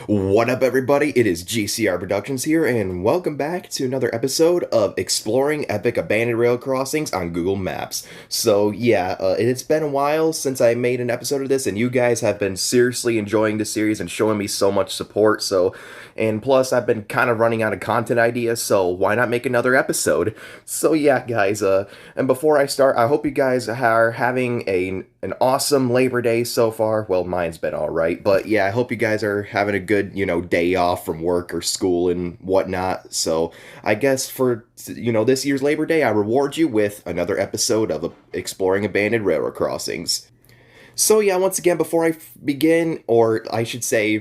What up, everybody? It is G.C.R. Productions here, and welcome back to another episode of Exploring Epic Abandoned Rail Crossings on Google Maps. So, yeah, it's been a while since I made an episode of this, and you guys have been seriously enjoying the series and showing me so much support, and plus, I've been kind of running out of content ideas, so why not make another episode? So, yeah, guys, and before I start, I hope you guys are having an awesome Labor Day so far. Well, mine's been alright, but yeah, I hope you guys are having a good, day off from work or school and whatnot. So, I guess for, this year's Labor Day, I reward you with another episode of Exploring Abandoned Railroad Crossings. So yeah, once again, before I begin, or I should say,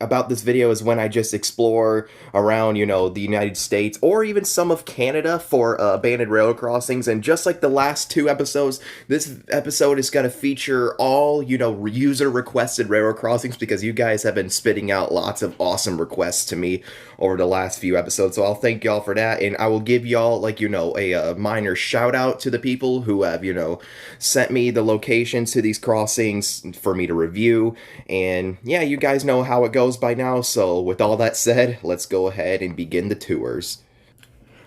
about this video is when I just explore around, the United States, or even some of Canada for abandoned railroad crossings, and just like the last two episodes, this episode is going to feature all, user-requested railroad crossings, because you guys have been spitting out lots of awesome requests to me over the last few episodes, so I'll thank y'all for that, and I will give y'all, a minor shout-out to the people who have, sent me the locations to these crossings for me to review, and yeah, you guys know how it goes by now, so with all that said, let's go ahead and begin the tours.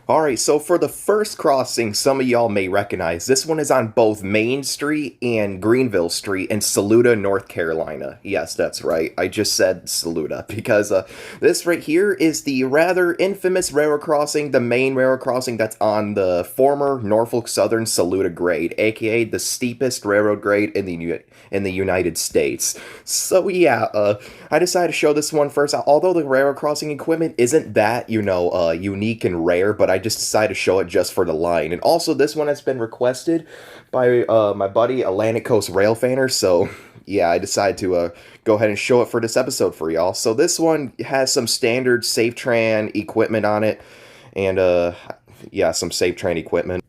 Alright, so for the first crossing, some of y'all may recognize, this one is on both Main Street and Greenville Street in Saluda, North Carolina. Yes, that's right, I just said Saluda, because this right here is the rather infamous railroad crossing, the main railroad crossing that's on the former Norfolk Southern Saluda grade, aka the steepest railroad grade in the United States. So yeah, I decided to show this one first, although the railroad crossing equipment isn't that, unique and rare, but I just decided to show it just for the line. And also, this one has been requested by my buddy Atlantic Coast Rail Fanner, so yeah, I decided to go ahead and show it for this episode for y'all. So this one has some standard SafeTran equipment on it, and yeah, some SafeTran equipment.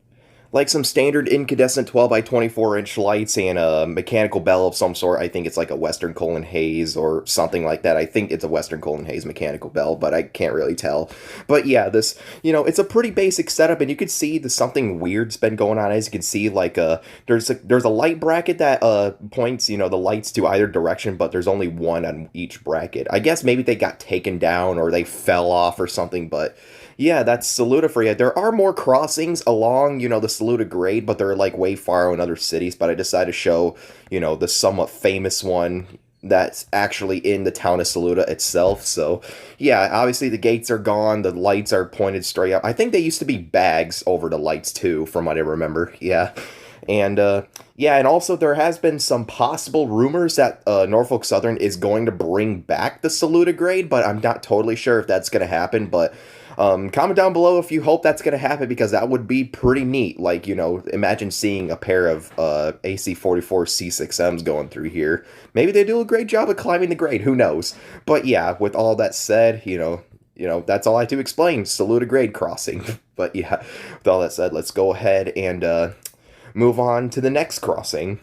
Like some standard incandescent 12 by 24 inch lights and a mechanical bell of some sort. I think it's like a Western Colin Hayes or something like that. I think it's a Western Colin Hayes mechanical bell, but I can't really tell. But yeah, this, it's a pretty basic setup, and you can see something weird's been going on. As you can see, there's a light bracket that points, the lights to either direction, but there's only one on each bracket. I guess maybe they got taken down or they fell off or something, but yeah, that's Saluda for you. There are more crossings along, the Saluda grade, but they're way far in other cities. But I decided to show, the somewhat famous one that's actually in the town of Saluda itself. So yeah, obviously the gates are gone. The lights are pointed straight up. I think they used to be bags over the lights too, from what I remember. Yeah. And, yeah, and also there has been some possible rumors that Norfolk Southern is going to bring back the Saluda grade, but I'm not totally sure if that's going to happen, but comment down below if you hope that's going to happen, because that would be pretty neat. Imagine seeing a pair of AC-44 C6Ms going through here. Maybe they do a great job of climbing the grade, who knows? But yeah, with all that said, that's all I have to explain, Saluda grade crossing. But yeah, with all that said, let's go ahead and move on to the next crossing.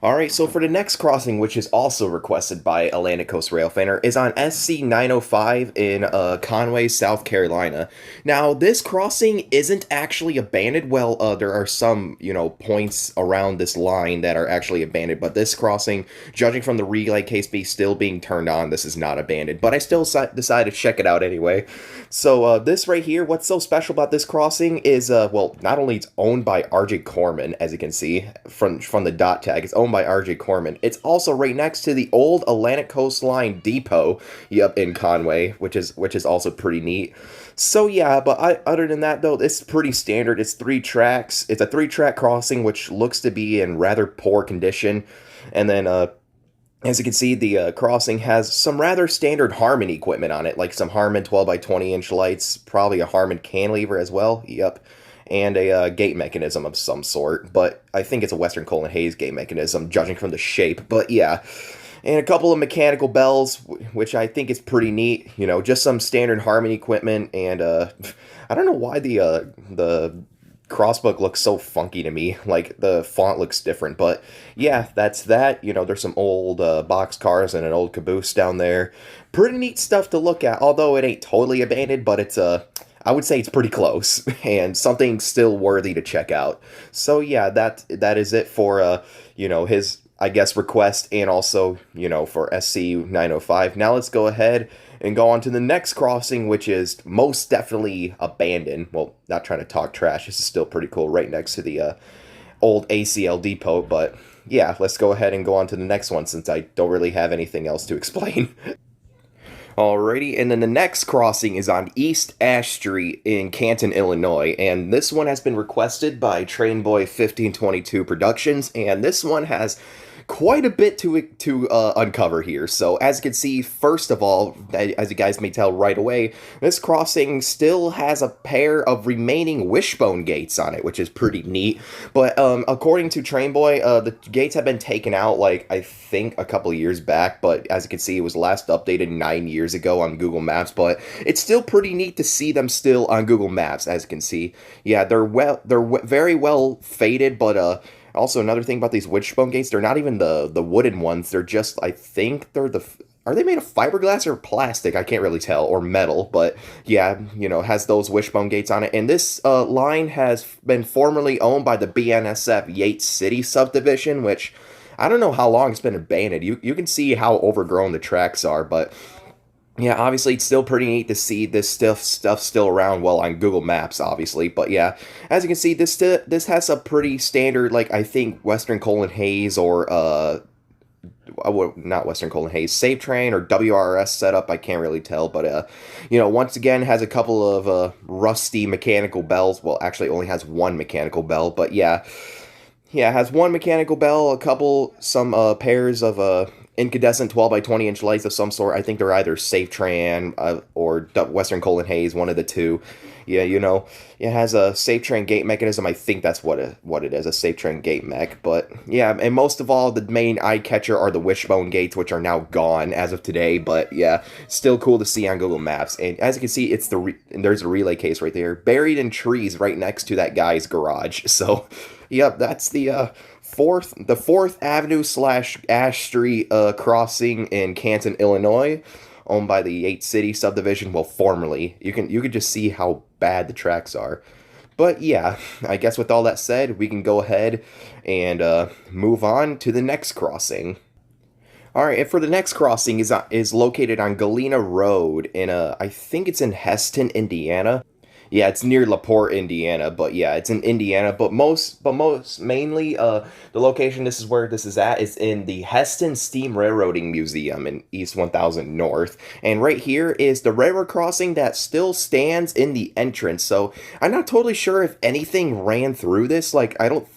Alright, so for the next crossing, which is also requested by Atlantic Coast Rail Fanner, is on SC 905 in Conway, South Carolina. Now, this crossing isn't actually abandoned. Well, there are some, points around this line that are actually abandoned, but this crossing, judging from the relay case still being turned on, this is not abandoned. But I still decided to check it out anyway. So, this right here, what's so special about this crossing is, well, not only it's owned by R.J. Corman, as you can see from the dot tag, it's owned by R.J. Corman. It's also right next to the old Atlantic Coast Line depot, in Conway, which is also pretty neat. So yeah, but other than that though, it's pretty standard. It's 3 tracks. It's a 3-track crossing, which looks to be in rather poor condition. And then as you can see, the crossing has some rather standard Harman equipment on it, like some Harman 12 by 20 inch lights, probably a Harman cantilever as well. Yep. And a gate mechanism of some sort, but I think it's a Western Colin Hayes gate mechanism, judging from the shape, but yeah. And a couple of mechanical bells, which I think is pretty neat, just some standard Harman equipment, and I don't know why the crossbook looks so funky to me, the font looks different, but yeah, that's that. There's some old box cars and an old caboose down there. Pretty neat stuff to look at, although it ain't totally abandoned, but it's I would say it's pretty close, and something still worthy to check out. So yeah, that is it for, his I guess, request, and also, for SC 905. Now let's go ahead and go on to the next crossing, which is most definitely abandoned. Well, not trying to talk trash. This is still pretty cool, right next to the old ACL depot. But yeah, let's go ahead and go on to the next one since I don't really have anything else to explain. Alrighty, and then the next crossing is on East Ash Street in Canton, Illinois, and this one has been requested by Trainboy 1522 Productions, and this one has quite a bit to uncover here. So as you can see, first of all, as you guys may tell right away, this crossing still has a pair of remaining wishbone gates on it, which is pretty neat. But according to Trainboy, the gates have been taken out, like, I think a couple of years back, but as you can see, it was last updated 9 years ago on Google Maps, but it's still pretty neat to see them still on Google Maps, as you can see. Yeah, they're very well faded, but also, another thing about these wishbone gates, they're not even the wooden ones. They're just, I think they're are they made of fiberglass or plastic? I can't really tell, or metal, but yeah, has those wishbone gates on it. And this line has been formerly owned by the BNSF Yates City subdivision, which I don't know how long it's been abandoned. You can see how overgrown the tracks are, but yeah, obviously it's still pretty neat to see this stuff still around, well, on Google Maps, obviously. But yeah, as you can see, this has a pretty standard, like, I think Western Colon Hayes or not Western Colon Hayes, Safe Train or WRS setup. I can't really tell, but once again has a couple of rusty mechanical bells. Well, actually only has one mechanical bell, but yeah, it has one mechanical bell, some pairs of incandescent 12 by 20 inch lights of some sort. I think they're either Safe Tran or Western Colon Hayes, one of the two. Yeah, it has a Safe Tran gate mechanism. I think that's what it is, a Safe Tran gate mech. But yeah, and most of all, the main eye catcher are the wishbone gates, which are now gone as of today. But yeah, still cool to see on Google Maps. And as you can see, it's there's a relay case right there, buried in trees right next to that guy's garage. So, yep, that's the Fourth Avenue / Ash Street crossing in Canton, Illinois, owned by the Yates City subdivision. Well, formerly, you can just see how bad the tracks are. But yeah, I guess with all that said, we can go ahead and move on to the next crossing. All right, and for the next crossing is located on Galena Road in I think it's in Hesston, Indiana. Yeah, it's near LaPorte, Indiana, but yeah, it's in Indiana. But most mainly, the location this is at is in the Hesston Steam Railroading Museum in East 1000 North. And right here is the railroad crossing that still stands in the entrance. So I'm not totally sure if anything ran through this. Like, I don't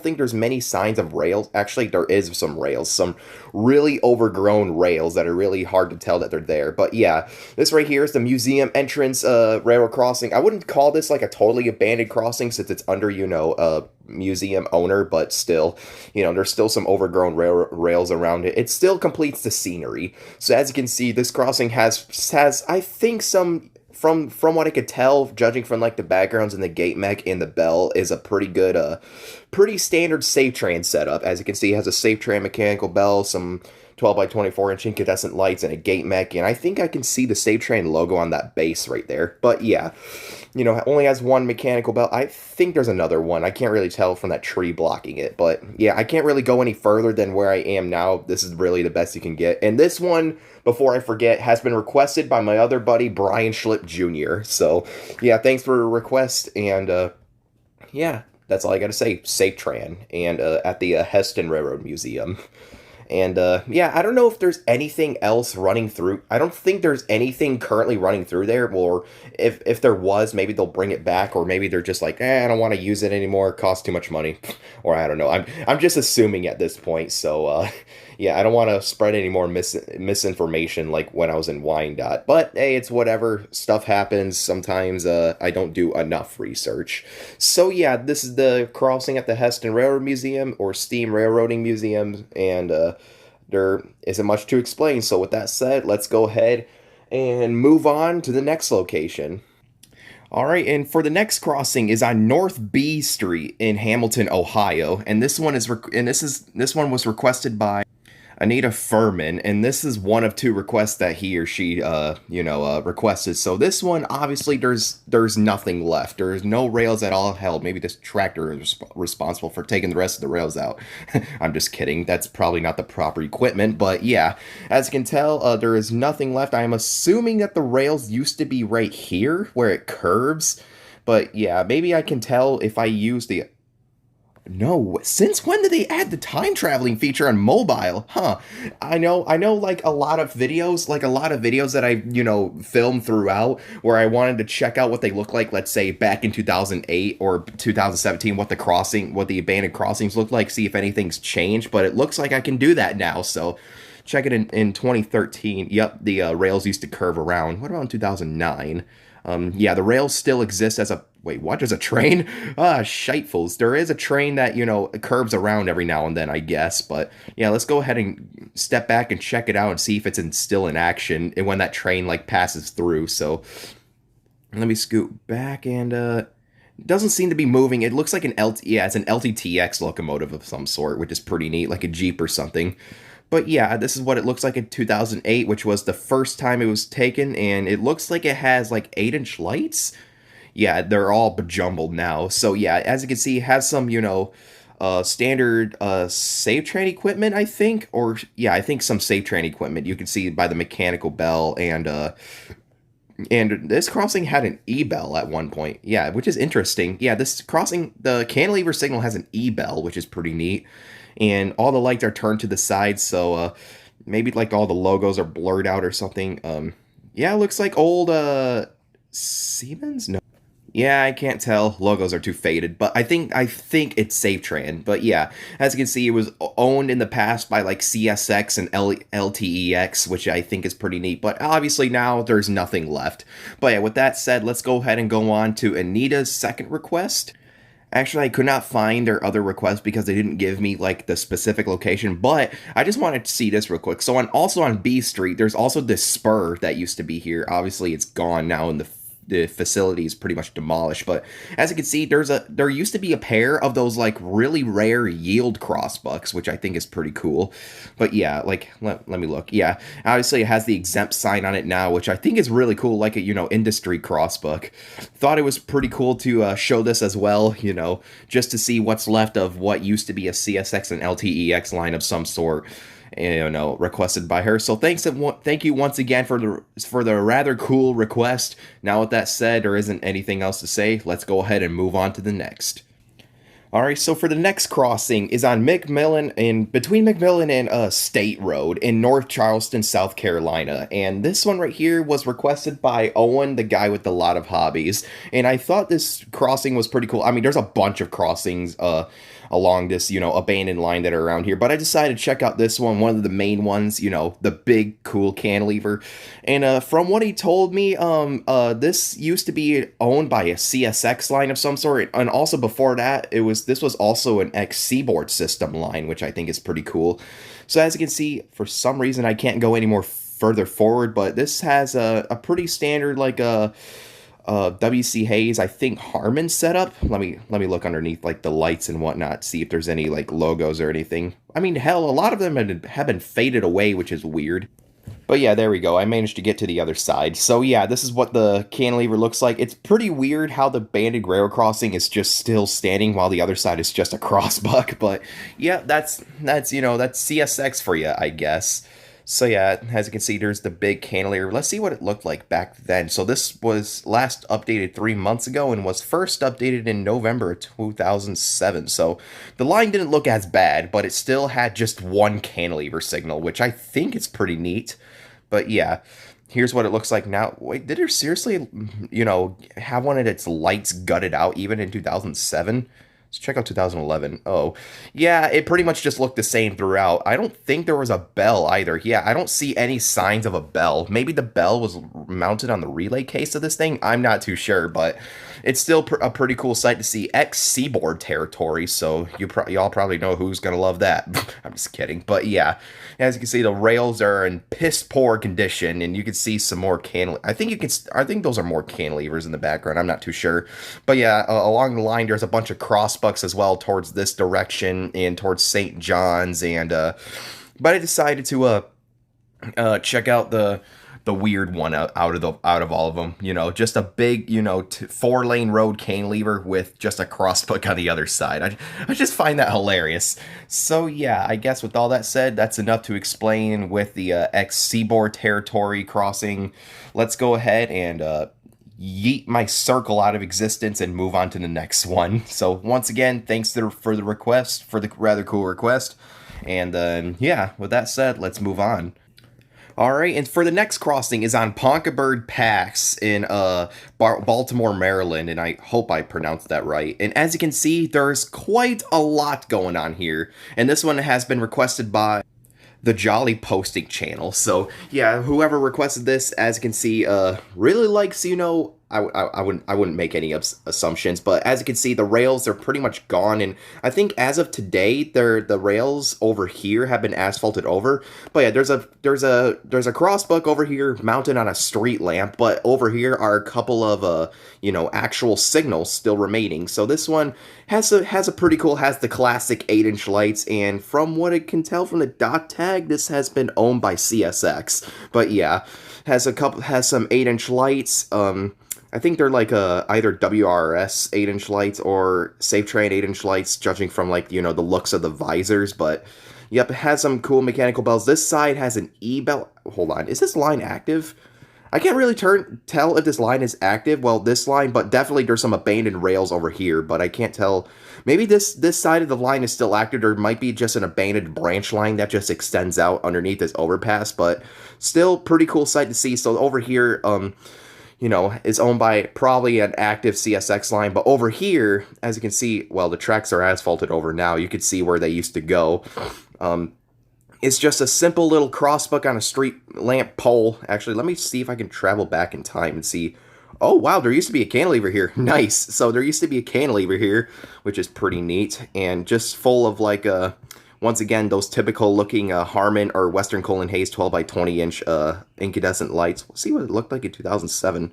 think there's many signs of rails. Actually, there is some rails, some really overgrown rails that are really hard to tell that they're there. But yeah, this right here is the museum entrance railroad crossing. I wouldn't call this like a totally abandoned crossing since it's under, a museum owner, but still, there's still some overgrown rails around it. It still completes the scenery. So as you can see, this crossing has I think some, from what I could tell, judging from like the backgrounds and the gate mech and the bell, is a pretty good, pretty standard Safe Tran setup. As you can see, it has a Safe Tran mechanical bell, some 12 by 24 inch incandescent lights, and a gate mech, and I think I can see the Safe Tran logo on that base right there. But yeah, only has one mechanical bell. I think there's another one. I can't really tell from that tree blocking it, but yeah, I can't really go any further than where I am now. This is really the best you can get. And this one, before I forget, has been requested by my other buddy, Brian Schlip Jr. So yeah, thanks for a request, and yeah, that's all I gotta say. Safe Tran, and at the Hesston Railroad Museum. And yeah, I don't know if there's anything else running through. I don't think there's anything currently running through there, or if there was, maybe they'll bring it back, or maybe they're just like, I don't want to use it anymore, it costs too much money, or I don't know. I'm just assuming at this point. So yeah, I don't want to spread any more misinformation like when I was in Wyandotte. But hey, it's whatever. Stuff happens. Sometimes I don't do enough research. So yeah, this is the crossing at the Hesston Railroad Museum, or Steam Railroading Museum, and there isn't much to explain. So with that said, let's go ahead and move on to the next location. All right, and for the next crossing is on North B Street in Hamilton, Ohio, and this one was requested by Anita Furman, and this is one of two requests that he or she, requested. So this one, obviously, there's nothing left. There's no rails at all. Hell, maybe this tractor is responsible for taking the rest of the rails out. I'm just kidding. That's probably not the proper equipment, but yeah, as you can tell, there is nothing left. I am assuming that the rails used to be right here where it curves, but yeah, maybe I can tell if I use the no, since when did they add the time traveling feature on mobile? Huh. I know like a lot of videos that I, filmed throughout where I wanted to check out what they look like, let's say back in 2008 or 2017, what the abandoned crossings look like, see if anything's changed, but it looks like I can do that now. So check it in 2013. Yep, the rails used to curve around. What about in 2009? Yeah, the rails still exist as a... Wait, what? There's a train? Shitefuls. There is a train that, curves around every now and then, I guess. But, yeah, let's go ahead and step back and check it out and see if it's still in action and when that train, passes through. So, let me scoot back and, it doesn't seem to be moving. It looks like it's an LTTX locomotive of some sort, which is pretty neat, like a Jeep or something. But yeah, this is what it looks like in 2008, which was the first time it was taken, and it looks like it has 8-inch lights. Yeah, they're all bejumbled now. So yeah, as you can see, it has some, standard save train equipment, I think. Or yeah, I think some save train equipment. You can see by the mechanical bell, and this crossing had an E-bell at one point. Yeah, which is interesting. Yeah, this crossing, the cantilever signal has an E-bell, which is pretty neat. And all the lights are turned to the side, so maybe all the logos are blurred out or something. Yeah, it looks like old Siemens? No. Yeah, I can't tell. Logos are too faded, but I think it's SafeTran. But yeah, as you can see, it was owned in the past by CSX and LTEX, which I think is pretty neat. But obviously now there's nothing left. But yeah, with that said, let's go ahead and go on to Anita's second request. Actually, I could not find their other request because they didn't give me the specific location, but I just wanted to see this real quick. So also on B Street, there's also this spur that used to be here. Obviously, it's gone now, and the facility is pretty much demolished. But as you can see, there used to be a pair of those really rare yield crossbucks, which I think is pretty cool. But yeah, let me look. Yeah, obviously it has the exempt sign on it now, which I think is really cool, like a industry crossbuck. Thought it was pretty cool to show this as well, just to see what's left of what used to be a CSX and LTEX line of some sort. Requested by her. So thank you once again for the rather cool request. Now with that said, there isn't anything else to say. Let's go ahead and move on to the next. Alright, so for the next crossing is on between McMillan and State Road in North Charleston, South Carolina. And this one right here was requested by Owen, the guy with a lot of hobbies. And I thought this crossing was pretty cool. I mean, there's a bunch of crossings along this, abandoned line that are around here. But I decided to check out this one of the main ones, the big, cool cantilever. And from what he told me, this used to be owned by a CSX line of some sort. And also before that, this was also an ex-Seaboard system line, which I think is pretty cool. So as you can see, for some reason, I can't go any more further forward, but this has a pretty standard, W.C. Hayes, I think Harmon setup. Let me look underneath the lights and whatnot, see if there's any logos or anything. I mean, hell, a lot of them have been faded away, which is weird. But yeah, there we go. I managed to get to the other side. So yeah, this is what the cantilever looks like. It's pretty weird how the banded railroad crossing is just still standing while the other side is just a crossbuck. But yeah, that's CSX for you, I guess. So yeah, as you can see, there's the big cantilever. Let's see what it looked like back then. So this was last updated 3 months ago and was first updated in November of 2007. So the line didn't look as bad, but it still had just one cantilever signal, which I think is pretty neat. But yeah, here's what it looks like now. Wait, did it seriously, have one of its lights gutted out even in 2007? Let's check out 2011. Oh, yeah, it pretty much just looked the same throughout. I don't think there was a bell either. Yeah, I don't see any signs of a bell. Maybe the bell was mounted on the relay case of this thing. I'm not too sure, but it's still a pretty cool sight to see. Ex-Seaboard territory, so y'all probably know who's going to love that. I'm just kidding. But yeah, as you can see, the rails are in piss-poor condition, and you can see some more I think those are more cantilevers in the background. I'm not too sure. But yeah, along the line, there's a bunch of crossbucks as well towards this direction and towards St. John's and But I decided to check out the weird one out of all of them. You know, just a big, you know, 4-lane road cantilever with just a crossbuck on the other side. I just find that hilarious. So yeah, I guess with all that said, that's enough to explain with the ex-seaboard territory crossing. Let's go ahead and yeet my circle out of existence and move on to the next one. So once again, thanks for the request, for the rather cool request. And yeah, with that said, let's move on. Alright, and for the next crossing is on Ponkabird Pass in Baltimore, Maryland, and I hope I pronounced that right. And as you can see, there's quite a lot going on here, and this one has been requested by the Jolly Posting channel. So yeah, whoever requested this, as you can see, really likes, you know, I wouldn't make any assumptions, but as you can see, the rails are pretty much gone, and I think as of today, the rails over here have been asphalted over. But yeah, there's a crossbuck over here mounted on a street lamp, but over here are a couple of you know, actual signals still remaining. So this one has a pretty cool, has the classic 8-inch lights, and from what I can tell from the dot tag, this has been owned by CSX. But yeah, has some 8-inch lights. I think they're like either WRS 8-inch lights or Safe Train 8-inch lights, judging from, like, you know, the looks of the visors. But yep, it has some cool mechanical bells. This side has an E-bell. Hold on, is this line active? I can't really tell if this line is active. Well, this line, but definitely there's some abandoned rails over here, but I can't tell. Maybe this side of the line is still active, or it might be just an abandoned branch line that just extends out underneath this overpass, but still pretty cool sight to see. So over here, you know, is owned by probably an active CSX line, but over here, as you can see, well, the tracks are asphalted over now. You could see where they used to go. It's just a simple little crossbuck on a street lamp pole. Actually, let me see if I can travel back in time and see. Oh, wow, there used to be a cantilever here. Nice. So there used to be a cantilever here, which is pretty neat, and just full of, like, once again, those typical looking Harman or Western Colon Hayes 12 by 20 inch incandescent lights. We'll see what it looked like in 2007.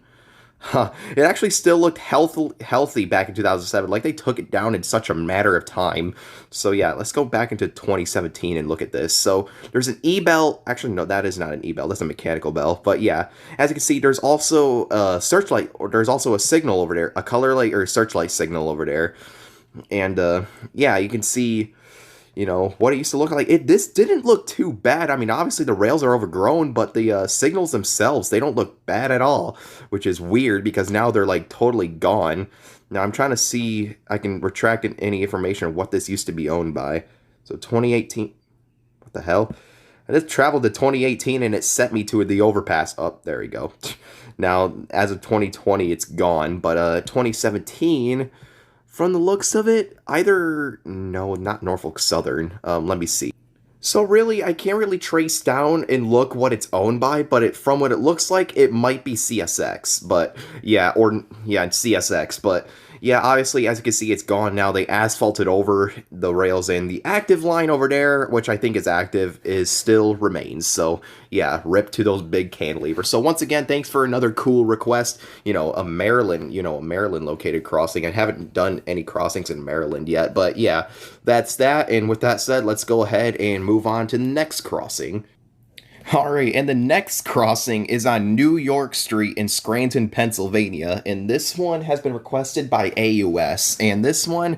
Huh. It actually still looked healthy back in 2007. Like, they took it down in such a matter of time. So yeah, let's go back into 2017 and look at this. So there's an E-bell. Actually, no, that is not an E-bell. That's a mechanical bell. But yeah, as you can see, there's also a searchlight, or there's also a signal over there, a color light or searchlight signal over there. And yeah, you can see, you know, what it used to look like. This didn't look too bad. I mean, obviously the rails are overgrown, but the signals themselves, they don't look bad at all, which is weird because now they're, like, totally gone. Now I'm trying to see, I can retract any information of what this used to be owned by. So 2018, what the hell? I just traveled to 2018 and it set me to the overpass. Oh, there we go. Now, as of 2020, it's gone, but 2017... From the looks of it, no, not Norfolk Southern. Let me see. So really, I can't really trace down and look what it's owned by, but from what it looks like, it might be CSX. But yeah, CSX. But yeah, obviously, as you can see, it's gone now. They asphalted over the rails, and the active line over there, which I think is active, still remains. So yeah, rip to those big cantilevers. So once again, thanks for another cool request. You know, a Maryland located crossing. I haven't done any crossings in Maryland yet, but yeah, that's that. And with that said, let's go ahead and move on to the next crossing. Alright, and the next crossing is on New York Street in Scranton, Pennsylvania, and this one has been requested by AUS, and this one,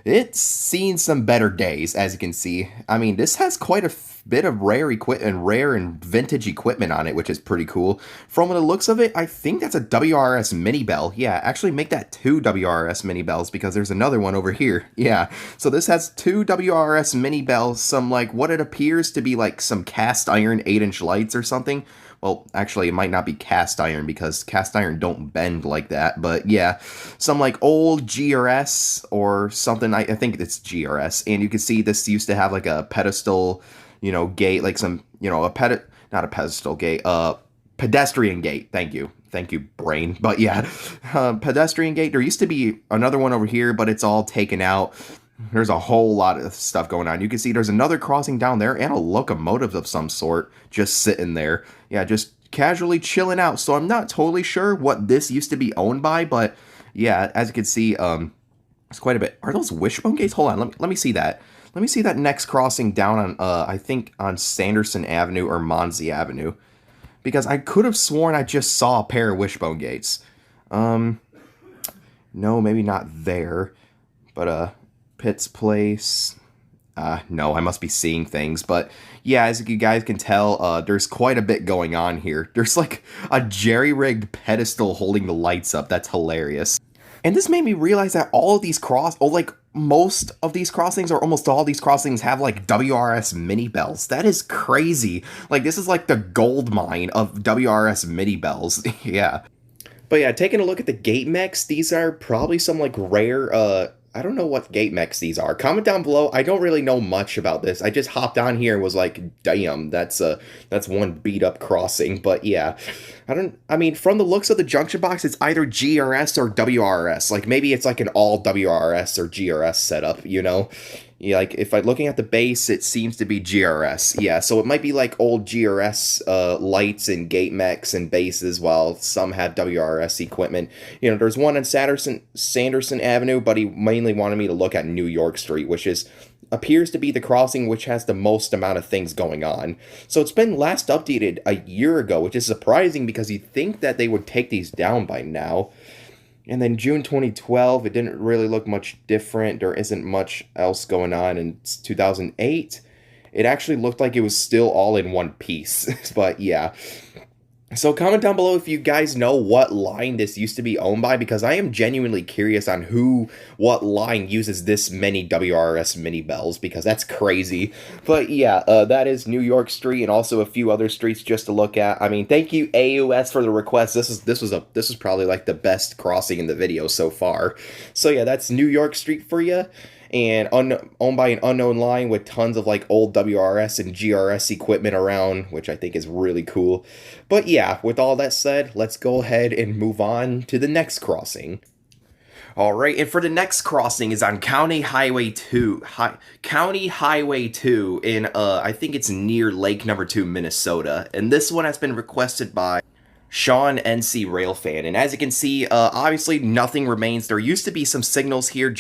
it's seen some better days, as you can see. I mean, this has quite a bit of rare and vintage equipment on it, which is pretty cool. From what it looks of it, I think that's a WRS mini bell. Yeah, actually make that 2 WRS mini bells because there's another one over here. Yeah, so this has 2 WRS mini bells, some, like, what it appears to be like some cast iron 8-inch lights or something. Well, actually, it might not be cast iron because cast iron don't bend like that. But yeah, some, like, old GRS or something. I think it's GRS. And you can see this used to have, like, a pedestal, you know, gate, like some, you know, not a pedestal gate, pedestrian gate. Thank you, brain. But yeah, pedestrian gate. There used to be another one over here, but it's all taken out. There's a whole lot of stuff going on. You can see there's another crossing down there and a locomotive of some sort just sitting there. Yeah, just casually chilling out. So I'm not totally sure what this used to be owned by, but yeah, as you can see, it's quite a bit. Are those wishbone gates? Hold on, let me see that. Let me see that next crossing down on, I think on Sanderson Avenue or Monsey Avenue. Because I could have sworn I just saw a pair of wishbone gates. No, maybe not there. But, Pitt's Place. No, I must be seeing things. But, yeah, as you guys can tell, there's quite a bit going on here. There's, like, a jerry-rigged pedestal holding the lights up. That's hilarious. And this made me realize that all of these most of these crossings, or almost all these crossings, have, like, WRS mini bells. That is crazy. Like, this is, like, the gold mine of WRS mini bells. Yeah. But yeah, taking a look at the gate mechs, these are probably some, like, rare, I don't know what gate mechs these are. Comment down below. I don't really know much about this. I just hopped on here and was like, damn, that's one beat up crossing. But yeah, I mean, from the looks of the junction box, it's either GRS or WRS. Like, maybe it's like an all WRS or GRS setup, you know? Yeah, like, if I'm looking at the base, it seems to be GRS. Yeah, so it might be like old GRS lights and gate mechs and bases, while some have WRS equipment. You know, there's one on Sanderson Avenue, but he mainly wanted me to look at New York Street, which appears to be the crossing which has the most amount of things going on. So it's been last updated a year ago, which is surprising because you'd think that they would take these down by now. And then June 2012, it didn't really look much different. There isn't much else going on. In 2008, it actually looked like it was still all in one piece. But yeah. So comment down below if you guys know what line this used to be owned by, because I am genuinely curious on what line uses this many WRS mini bells, because that's crazy. But yeah, that is New York Street and also a few other streets just to look at. I mean, thank you AUS for the request. This was probably like the best crossing in the video so far. So yeah, that's New York Street for you. And owned by an unknown line with tons of like old WRS and GRS equipment around, which I think is really cool. But yeah, with all that said, let's go ahead and move on to the next crossing. Alright, and for the next crossing is on County Highway 2. County Highway 2 in, I think it's near Lake Number 2, Minnesota. And this one has been requested by Sean NC Railfan, and as you can see, obviously nothing remains. There used to be some signals here,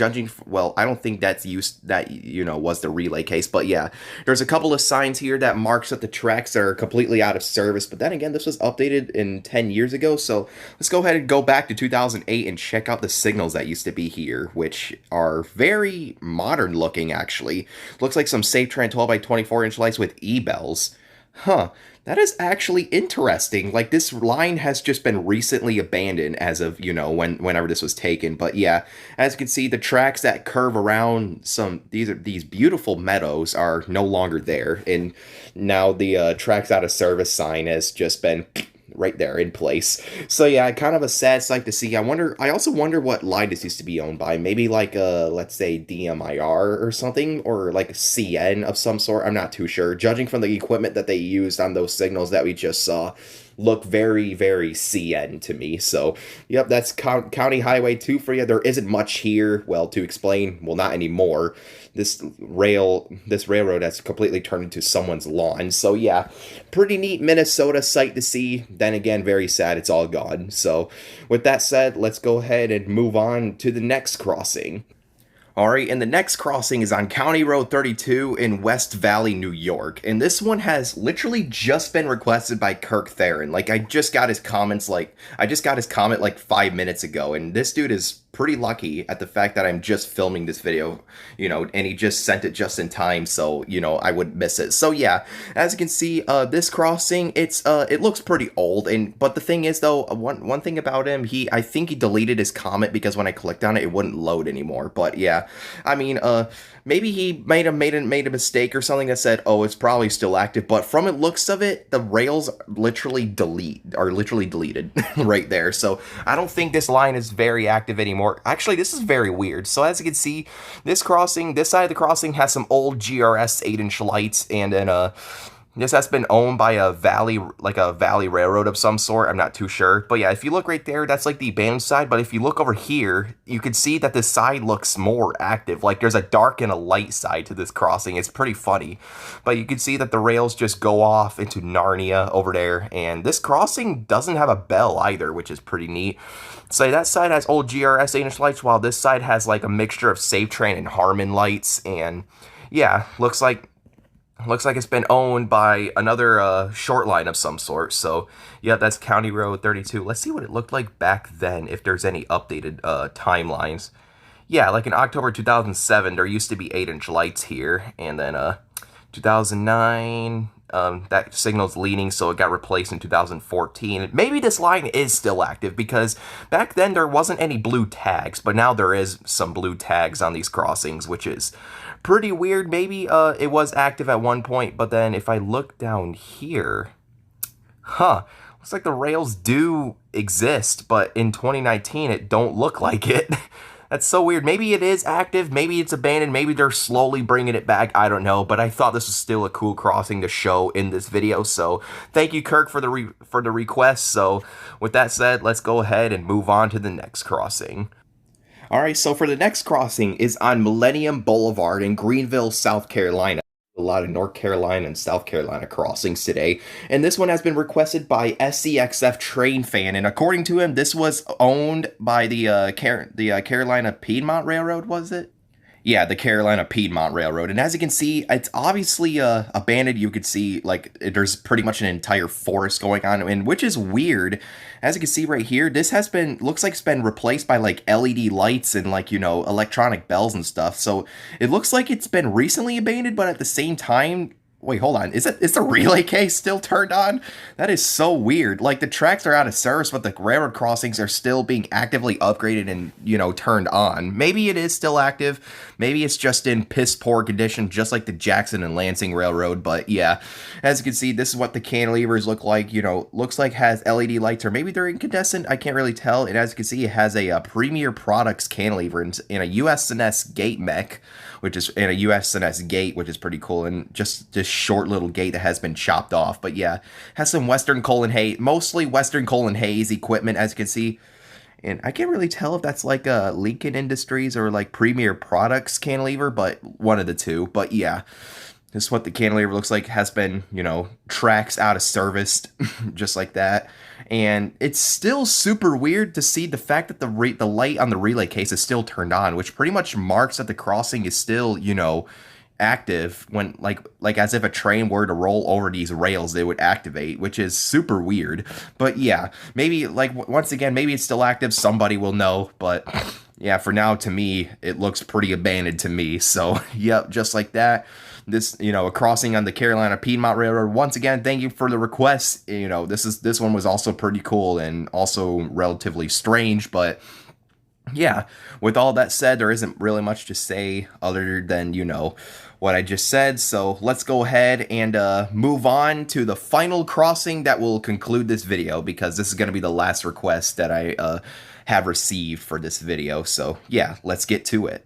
well, I don't think that was the relay case, but yeah, there's a couple of signs here that marks that the tracks are completely out of service, but then again, this was updated in 10 years ago, so let's go ahead and go back to 2008 and check out the signals that used to be here, which are very modern looking, actually. Looks like some SafeTran 12 by 24 inch lights with E-bells. Huh, that is actually interesting. Like, this line has just been recently abandoned as of, you know, whenever this was taken. But yeah, as you can see, the tracks that curve around these beautiful meadows are no longer there. And now the tracks out of service sign has just been right there in place. So yeah, kind of a sad sight to see. I also wonder what line this used to be owned by. Maybe like let's say DMIR or something, or like CN of some sort. I'm not too sure. Judging from the equipment that they used on those signals that we just saw, look very, very CN to me. So, yep, that's County Highway 2 for you. There isn't much here, well, to explain. Well, not anymore. This railroad has completely turned into someone's lawn. So, yeah, pretty neat Minnesota sight to see. Then again, very sad it's all gone. So, with that said, let's go ahead and move on to the next crossing. Alright, and the next crossing is on County Road 32 in West Valley, New York. And this one has literally just been requested by Kirk Theron. Like, I just got his comment like 5 minutes ago, and this dude is pretty lucky at the fact that I'm just filming this video, you know, and he just sent it just in time, so, you know, I wouldn't miss it. So yeah, as you can see, this crossing, it looks pretty old, but the thing is, though, one thing about him, I think he deleted his comment because when I clicked on it, it wouldn't load anymore. But yeah, I mean, maybe he made a mistake or something that said, oh, it's probably still active, but from the looks of it, the rails are literally deleted right there. So I don't think this line is very active anymore. Actually, this is very weird. So as you can see, this side of the crossing has some old GRS 8-inch lights, and then this has been owned by a valley railroad of some sort. I'm not too sure. But yeah, if you look right there, that's like the abandoned side. But if you look over here, you can see that this side looks more active. Like, there's a dark and a light side to this crossing. It's pretty funny. But you can see that the rails just go off into Narnia over there. And this crossing doesn't have a bell either, which is pretty neat. So that side has old GRS 8-inch lights, while this side has like a mixture of SafeTran and Harman lights. And yeah, looks like it's been owned by another short line of some sort. So, yeah, that's County Road 32. Let's see what it looked like back then, if there's any updated timelines. Yeah, like in October 2007, there used to be 8-inch lights here, and then 2009, that signal's leaning, so it got replaced in 2014. Maybe this line is still active, because back then there wasn't any blue tags, but now there is some blue tags on these crossings, which is pretty weird. Maybe it was active at one point, but then if I look down here, looks like the rails do exist, but in 2019 it don't look like it. That's so weird. Maybe it is active, maybe it's abandoned, maybe they're slowly bringing it back, I don't know, but I thought this was still a cool crossing to show in this video, so thank you, Kirk, for the request. So with that said, let's go ahead and move on to the next crossing. Alright, so for the next crossing is on Millennium Boulevard in Greenville, South Carolina. A lot of North Carolina and South Carolina crossings today, and this one has been requested by SCXF Train Fan, and according to him, this was owned by the Carolina Piedmont Railroad, was it? Yeah, the Carolina Piedmont Railroad, and as you can see, it's obviously abandoned. You could see, like, there's pretty much an entire forest going on, and which is weird. As you can see right here, this has been, looks like it's been replaced by, like, LED lights and, like, you know, electronic bells and stuff, so it looks like it's been recently abandoned, but at the same time, wait, hold on. Is the relay case still turned on? That is so weird. Like, the tracks are out of service, but the railroad crossings are still being actively upgraded and, you know, turned on. Maybe it is still active. Maybe it's just in piss poor condition, just like the Jackson and Lansing Railroad. But yeah, as you can see, this is what the cantilevers look like. You know, looks like has LED lights, or maybe they're incandescent. I can't really tell. And as you can see, it has a Premier Products cantilever in a US&S gate mech, which is in a US&S gate, which is pretty cool, and just this short little gate that has been chopped off. But yeah, has some Western Colon Hayes, mostly Western Colon Hayes equipment, as you can see. And I can't really tell if that's like a Lincoln Industries or like Premier Products cantilever, but one of the two. But yeah, this is what the cantilever looks like. Has been, you know, tracks out of service, just like that. And it's still super weird to see the fact that the light on the relay case is still turned on, which pretty much marks that the crossing is still, you know, active when like as if a train were to roll over these rails, they would activate, which is super weird. But yeah, maybe, like, once again, maybe it's still active, somebody will know. But yeah, for now, to me, it looks pretty abandoned to me. So yep, just like that, this, you know, a crossing on the Carolina Piedmont Railroad. Once again, thank you for the request. You know, this one was also pretty cool and also relatively strange, but yeah, with all that said, there isn't really much to say other than, you know, what I just said. So let's go ahead and move on to the final crossing that will conclude this video, because this is going to be the last request that I have received for this video. So yeah, let's get to it.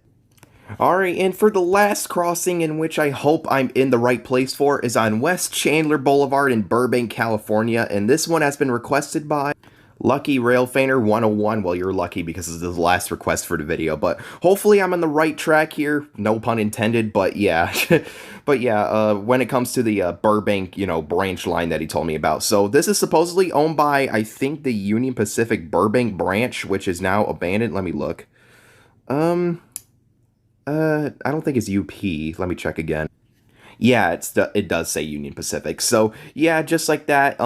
Alright, and for the last crossing, in which I hope I'm in the right place for, is on West Chandler Boulevard in Burbank, California, and this one has been requested by Lucky Railfaner 101. Well, you're lucky because this is the last request for the video, but hopefully I'm on the right track here, no pun intended. But yeah, when it comes to the Burbank, you know, branch line that he told me about, so this is supposedly owned by, I think, the Union Pacific Burbank branch, which is now abandoned. Let me look. I don't think it's UP. Let me check again. Yeah, it does say Union Pacific. So yeah, just like that.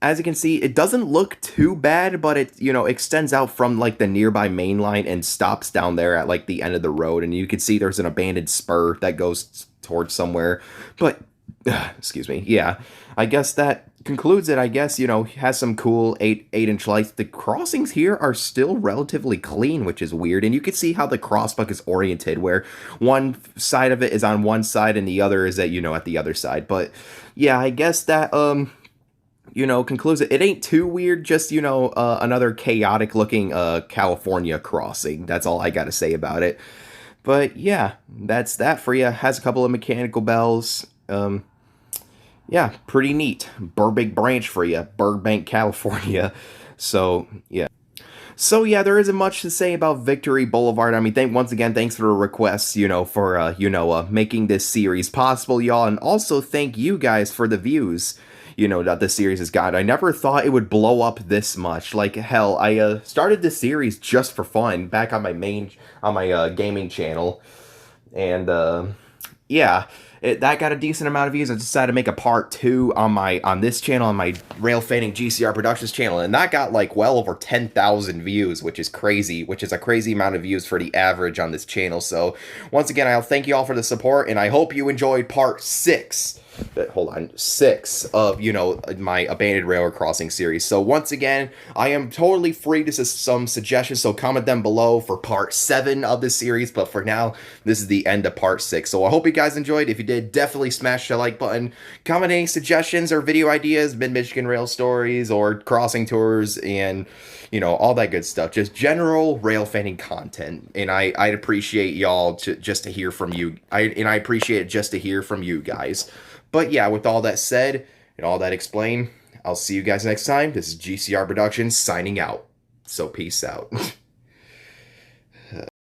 As you can see, it doesn't look too bad, but it, you know, extends out from like the nearby main line and stops down there at like the end of the road, and you can see there's an abandoned spur that goes towards somewhere. But excuse me. Yeah, I guess that concludes it. I guess, you know, has some cool 8-inch lights. The crossings here are still relatively clean, which is weird, and you can see how the crossbuck is oriented, where one side of it is on one side and the other is at, you know, at the other side. But yeah, I guess that you know, concludes it. It ain't too weird, just, you know, another chaotic looking California crossing. That's all I gotta say about it. But yeah, that's that for you. Has a couple of mechanical bells. Yeah, pretty neat. Burbank branch for you. Burbank, California. So, yeah. So, yeah, there isn't much to say about Victory Boulevard. I mean, once again, thanks for the requests, you know, for, making this series possible, y'all. And also thank you guys for the views, you know, that this series has got. I never thought it would blow up this much. Like, hell, I started this series just for fun back on my gaming channel. And, yeah, that got a decent amount of views. I decided to make a part 2 on this channel, on my Rail Fanning G.C.R. Productions channel, and that got like well over 10,000 views, which is crazy, which is a crazy amount of views for the average on this channel. So once again, I'll thank you all for the support, and I hope you enjoyed part 6. Hold on, 6 of, my abandoned railroad crossing series. So once again, I am totally free to some suggestions, so comment them below for part 7 of this series, but for now, this is the end of part 6. So I hope you guys enjoyed. If you did, definitely smash the like button, comment any suggestions or video ideas, mid-Michigan rail stories, or crossing tours, and all that good stuff. Just general rail fanning content, and I'd appreciate y'all just to hear from you. I appreciate it just to hear from you guys. But yeah, with all that said and all that explained, I'll see you guys next time. This is G.C.R. Productions signing out. So peace out.